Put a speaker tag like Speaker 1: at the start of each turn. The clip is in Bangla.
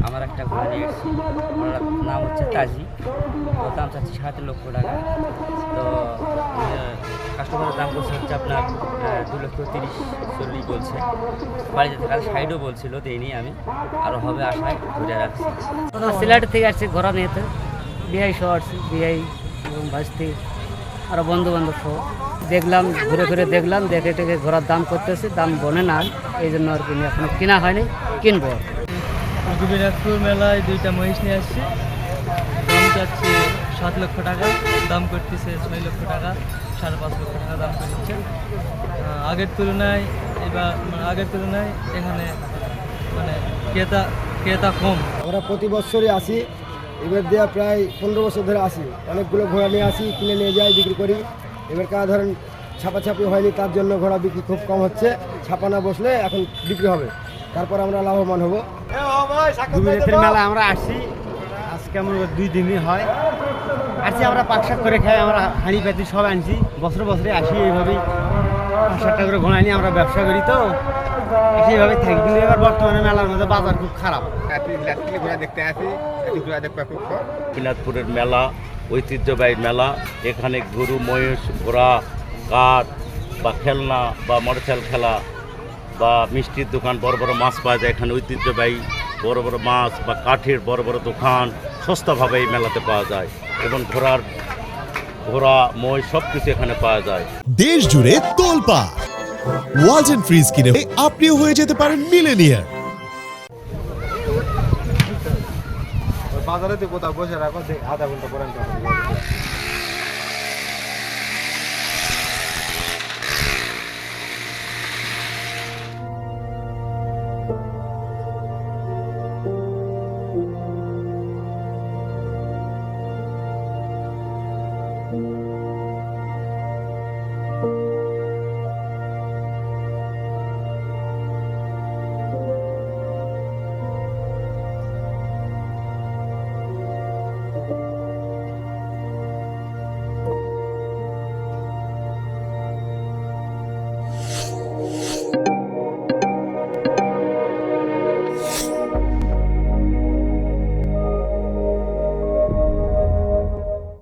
Speaker 1: আমার একটা ঘোড়া নিয়ে এসেছি, ঘোড়ার নাম হচ্ছে তাজি। ওর দাম চাচ্ছি 7.5 লক্ষ টাকা। তো কাস্টমারের দাম বলছে হচ্ছে আপনার 2,30,40 বলছে। বাড়িতে থাকার সাইডও বলছিল, দেইনি আমি, আরও হবে আশায় ধরে রাখছি।
Speaker 2: সিলেট থেকে আসছি ঘোড়া নিয়েতে, বিআই সহ আসছি, বিআই এবং ভাস্তি আরও বন্ধু বান্ধব সহ দেখলাম, ঘুরে ঘুরে দেখলাম, দেখে টেকে ঘোড়ার দাম করতেছি, দাম বনে না, এই জন্য আর কিনে এখনো কেনা হয়নি, কিনবো।
Speaker 3: গোপীনাথপুর মেলায় 2টা মহিষ নিয়ে আসছি, দাম চাচ্ছি 7 লক্ষ টাকা, দাম করতেছে 6 লক্ষ টাকা, 5.5 লক্ষ টাকা দাম করছে। আগের তুলনায় এখানে মানে ক্রেতা কম।
Speaker 4: আমরা প্রতি বছরই আসি, এবার দেওয়া প্রায় 15 বছর ধরে আসি, অনেকগুলো ঘোড়া নিয়ে আসি, কিনে নিয়ে যাই, বিক্রি করি। এবার কারা ধরেন ছাপাছাপি হয়নি, তার জন্য ঘোড়া বিক্রি খুব কম হচ্ছে। ছাপা না বসলে এখন বিক্রি হবে, তারপর আমরা লাভবান হব।
Speaker 5: গোপীনাথের মেলা আমরা আসি, আজকে আমার 2 দিনই হয় আসছি। আমরা পাকশাক করে খাই, আমরা হাঁড়ি পাতি সব আনছি, বছরে বছরে আসি এইভাবেই 5-7টা করে ঘোড়া নিয়ে আমরা ব্যবসা করি, তো সেইভাবে থাকি। কিন্তু এবার বর্তমানে মেলার মধ্যে বাজার খুব খারাপ।
Speaker 4: ঘোড়া দেখতে আসি, ঘোড়া দেখতে খুব কম।
Speaker 6: গোপীনাথপুরের মেলা ঐতিহ্যবাহী মেলা। এখানে গরু, মহিষ, ঘোড়া, কাঠ বা খেলনা বা মোটরসাইকেল খেলা বা মিষ্টির দোকান, বড় বড় মাছ পাওয়া যায় এখানে। ঐতিহ্যবাহী বড় বড় মাছ বা কাঠের বড় বড় দোকান সস্তাভাবে এই মেলাতে পাওয়া যায়, এবং ঘোড়া মহিষ সব কিছু এখানে পাওয়া যায়।
Speaker 7: দেশ জুড়ে তোলপা ওয়ালটন ফ্রিজ কিনে আপনিও হয়ে যেতে পারেন মিলেনিয়ার।
Speaker 4: বাজারে তো কোথাও বসে রাখো, 1/2 ঘন্টা পর্যন্ত